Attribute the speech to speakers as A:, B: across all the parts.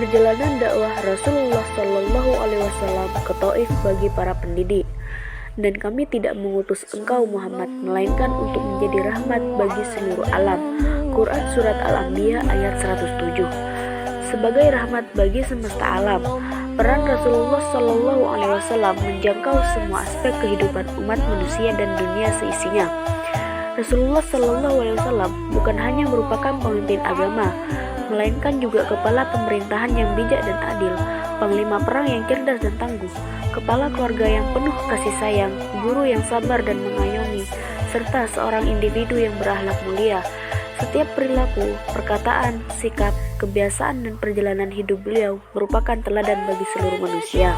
A: perjalanan dakwah Rasulullah Shallallahu Alaihi Wasallam ke Taif bagi para pendidik. Dan kami tidak mengutus engkau Muhammad melainkan untuk menjadi rahmat bagi seluruh alam. Quran Surat Al-Anbiya ayat 107. Sebagai rahmat bagi semesta alam, peran Rasulullah Shallallahu Alaihi Wasallam menjangkau semua aspek kehidupan umat manusia dan dunia seisinya. Rasulullah Shallallahu Alaihi Wasallam bukan hanya merupakan pemimpin agama, melainkan juga kepala pemerintahan yang bijak dan adil, panglima perang yang cerdas dan tangguh, kepala keluarga yang penuh kasih sayang, guru yang sabar dan mengayomi, serta seorang individu yang berakhlak mulia. Setiap perilaku, perkataan, sikap, kebiasaan, dan perjalanan hidup beliau merupakan teladan bagi seluruh manusia.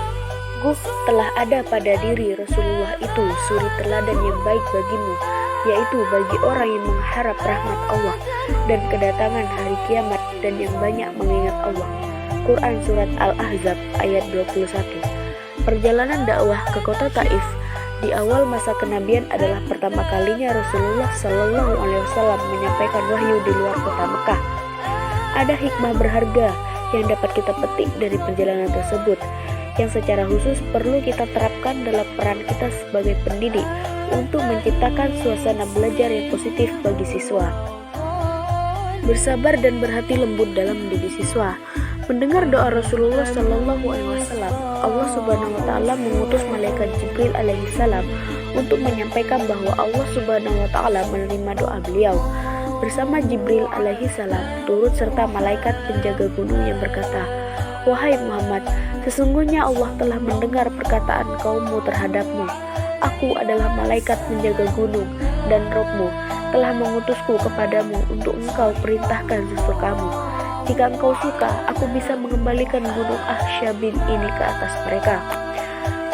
A: Telah ada pada diri Rasulullah itu suri teladan yang baik bagimu, yaitu bagi orang yang mengharap rahmat Allah dan kedatangan hari kiamat dan yang banyak mengingat Allah. Quran Surat Al-Ahzab ayat 21. Perjalanan dakwah ke kota Taif di awal masa kenabian adalah pertama kalinya Rasulullah Shallallahu Alaihi Wasallam menyampaikan wahyu di luar kota Mekah. Ada hikmah berharga yang dapat kita petik dari perjalanan tersebut, yang secara khusus perlu kita terapkan dalam peran kita sebagai pendidik untuk menciptakan suasana belajar yang positif bagi siswa. Bersabar dan berhati lembut dalam mendidik siswa. Mendengar doa Rasulullah Shallallahu Alaihi Wasallam, Allah Subhanahu Wa Taala mengutus malaikat Jibril alaihi salam untuk menyampaikan bahwa Allah Subhanahu Wa Taala menerima doa beliau. Bersama Jibril alaihi salam turut serta malaikat penjaga gunung yang berkata, "Wahai Muhammad, sesungguhnya Allah telah mendengar perkataan kaummu terhadapmu. Aku adalah malaikat penjaga gunung dan Rabb-mu telah mengutusku kepadamu untuk engkau perintahkan sesukamu. Jika engkau suka, aku bisa mengembalikan gunung Ahsyabin ini ke atas mereka."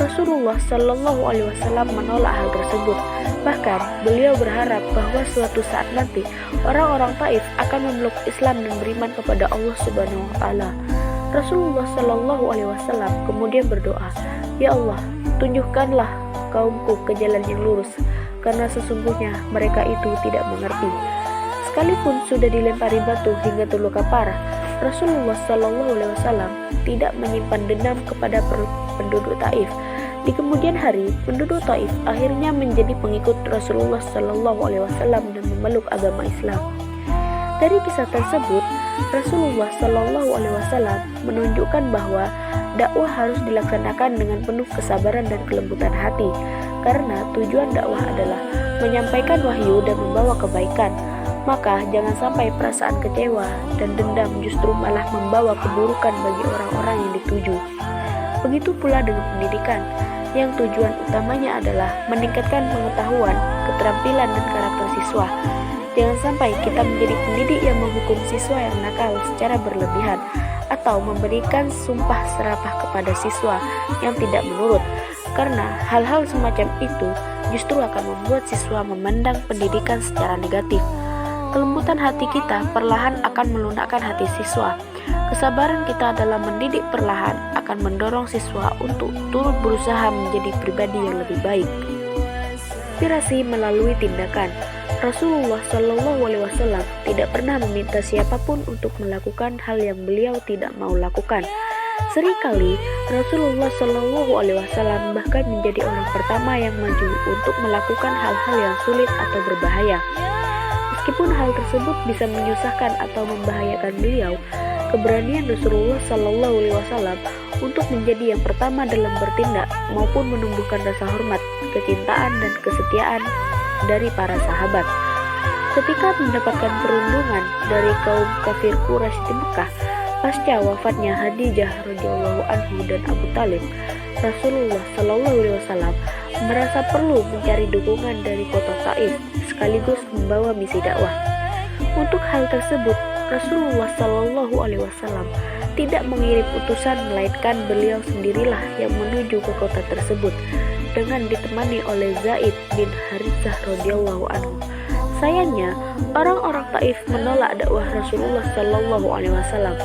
A: Rasulullah Shallallahu Alaihi Wasallam menolak hal tersebut. Bahkan beliau berharap bahwa suatu saat nanti orang-orang Taif akan memeluk Islam dan beriman kepada Allah Subhanahu Wa Taala. Rasulullah Shallallahu Alaihi Wasallam kemudian berdoa, "Ya Allah, tunjukkanlah kaumku ke jalan yang lurus, karena sesungguhnya mereka itu tidak mengerti." Sekalipun sudah dilempari batu hingga terluka parah, Rasulullah Shallallahu Alaihi Wasallam tidak menyimpan dendam kepada penduduk Taif. Di kemudian hari, penduduk Taif akhirnya menjadi pengikut Rasulullah Shallallahu Alaihi Wasallam dan memeluk agama Islam. Dari kisah tersebut, Rasulullah Shallallahu Alaihi Wasallam menunjukkan bahwa dakwah harus dilaksanakan dengan penuh kesabaran dan kelembutan hati, karena tujuan dakwah adalah menyampaikan wahyu dan membawa kebaikan. Maka jangan sampai perasaan kecewa dan dendam justru malah membawa keburukan bagi orang-orang yang dituju. Begitu pula dengan pendidikan, yang tujuan utamanya adalah meningkatkan pengetahuan, keterampilan, dan karakter siswa. Jangan sampai kita menjadi pendidik yang menghukum siswa yang nakal secara berlebihan, atau memberikan sumpah serapah kepada siswa yang tidak menurut, karena hal-hal semacam itu justru akan membuat siswa memandang pendidikan secara negatif. Kelembutan hati kita perlahan akan melunakkan hati siswa. Kesabaran kita dalam mendidik perlahan akan mendorong siswa untuk turut berusaha menjadi pribadi yang lebih baik. Inspirasi melalui tindakan. Rasulullah Shallallahu Alaihi Wasallam tidak pernah meminta siapapun untuk melakukan hal yang beliau tidak mau lakukan. Seringkali Rasulullah Shallallahu Alaihi Wasallam bahkan menjadi orang pertama yang maju untuk melakukan hal-hal yang sulit atau berbahaya. Meskipun hal tersebut bisa menyusahkan atau membahayakan beliau, keberanian Rasulullah Shallallahu Alaihi Wasallam untuk menjadi yang pertama dalam bertindak maupun menumbuhkan rasa hormat, kecintaan, dan kesetiaan dari para sahabat. Ketika mendapatkan perundungan dari kaum kafir Quraisy di Mekah pasca wafatnya Khadijah radhiyallahu anhu dan Abu Talib, Rasulullah Shallallahu Alaihi Wasallam merasa perlu mencari dukungan dari kota Taif sekaligus membawa misi dakwah. Untuk hal tersebut, Rasulullah Shallallahu Alaihi Wasallam tidak mengirim utusan, melainkan beliau sendirilah yang menuju ke kota tersebut dengan ditemani oleh Zaid bin Haritsah radhiyallahu anhu. Sayangnya, orang-orang Taif menolak dakwah Rasulullah Shallallahu Alaihi Wasallam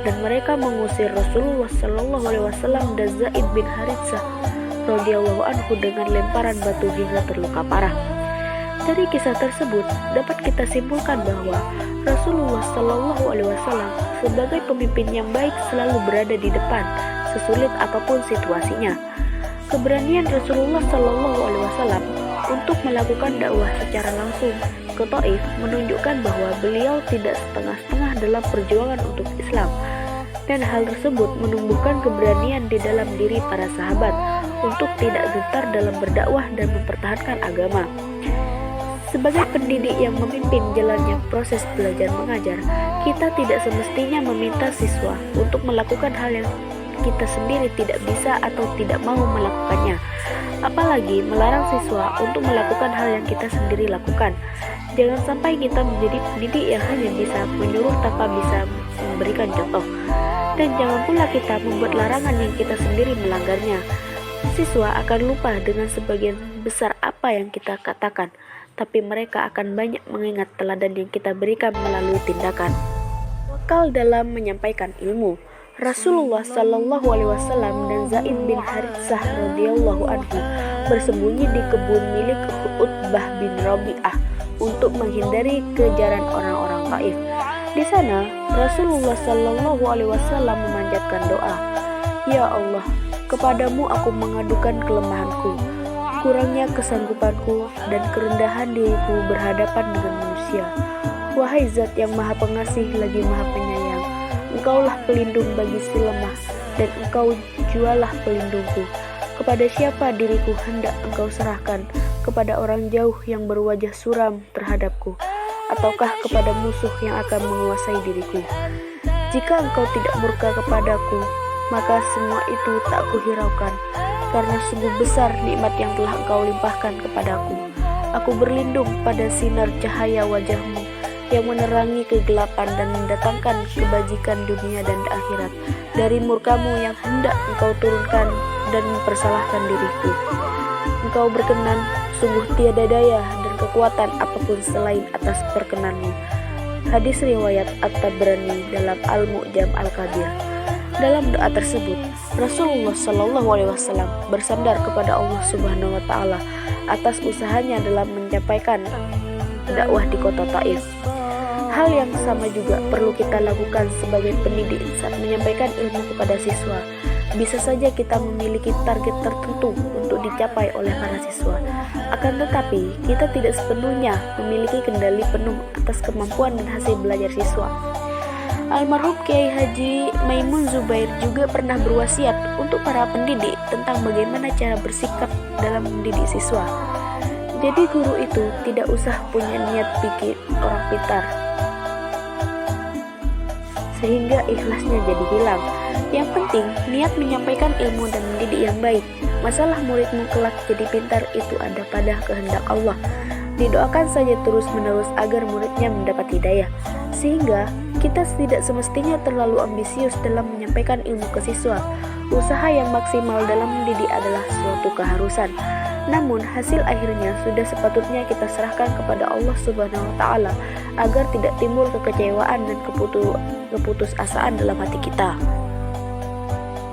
A: dan mereka mengusir Rasulullah Shallallahu Alaihi Wasallam dan Zaid bin Haritsah radhiyallahu anhu dengan lemparan batu hingga terluka parah. Dari kisah tersebut dapat kita simpulkan bahwa Rasulullah Shallallahu Alaihi Wasallam sebagai pemimpin yang baik selalu berada di depan, sesulit apapun situasinya. Keberanian Rasulullah SAW untuk melakukan dakwah secara langsung ke Taif menunjukkan bahwa beliau tidak setengah-setengah dalam perjuangan untuk Islam, dan hal tersebut menumbuhkan keberanian di dalam diri para sahabat untuk tidak gentar dalam berdakwah dan mempertahankan agama. Sebagai pendidik yang memimpin jalannya proses belajar mengajar, kita tidak semestinya meminta siswa untuk melakukan hal yang kita sendiri tidak bisa atau tidak mau melakukannya, apalagi melarang siswa untuk melakukan hal yang kita sendiri lakukan. Jangan sampai kita menjadi pendidik yang hanya bisa menyuruh tanpa bisa memberikan contoh, dan jangan pula kita membuat larangan yang kita sendiri melanggarnya. Siswa akan lupa dengan sebagian besar apa yang kita katakan, tapi mereka akan banyak mengingat teladan yang kita berikan melalui tindakan. Wakal dalam menyampaikan ilmu. Rasulullah SAW dan Zaid bin Haritsah radhiyallahu anhu bersembunyi di kebun milik Utbah bin Rabi'ah untuk menghindari kejaran orang-orang Taif. Di sana, Rasulullah SAW memanjatkan doa, "Ya Allah, kepadamu aku mengadukan kelemahanku, kurangnya kesanggupanku, dan kerendahan diriku berhadapan dengan manusia. Wahai Zat yang Maha Pengasih lagi Maha Penyayang, Engkaulah pelindung bagi si lemah, dan Engkau jualah pelindungku. Kepada siapa diriku hendak Engkau serahkan? Kepada orang jauh yang berwajah suram terhadapku, ataukah kepada musuh yang akan menguasai diriku? Jika Engkau tidak murka kepadaku, maka semua itu tak kuhiraukan, karena sungguh besar nikmat yang telah Engkau limpahkan kepadaku. Aku berlindung pada sinar cahaya wajah-Mu yang menerangi kegelapan dan mendatangkan kebajikan dunia dan akhirat, dari murka-Mu yang hendak Engkau turunkan dan mempersalahkan diriku. Engkau berkenan, sungguh tiada daya dan kekuatan apapun selain atas perkenan-Mu." Hadis riwayat At-Tabrani dalam Al-Mu'jam Al-Kabir. Dalam doa tersebut, Rasulullah SAW bersandar kepada Allah Subhanahu wa Ta'ala atas usahanya dalam menyampaikan dakwah di kota Taif. Hal yang sama juga perlu kita lakukan sebagai pendidik saat menyampaikan ilmu kepada siswa. Bisa saja kita memiliki target tertentu untuk dicapai oleh para siswa, akan tetapi kita tidak sepenuhnya memiliki kendali penuh atas kemampuan dan hasil belajar siswa. Almarhum Kiai Haji Maimun Zubair juga pernah berwasiat untuk para pendidik tentang bagaimana cara bersikap dalam mendidik siswa. Jadi guru itu tidak usah punya niat bikin orang pintar, sehingga ikhlasnya jadi hilang. Yang penting niat menyampaikan ilmu dan mendidik yang baik. Masalah muridmu kelak jadi pintar itu ada pada kehendak Allah. Didoakan saja terus-menerus agar muridnya mendapat hidayah, sehingga kita tidak semestinya terlalu ambisius dalam menyampaikan ilmu ke siswa. Usaha yang maksimal dalam mendidik adalah suatu keharusan, namun hasil akhirnya sudah sepatutnya kita serahkan kepada Allah Subhanahu wa Ta'ala agar tidak timbul kekecewaan dan keputusasaan dalam hati kita.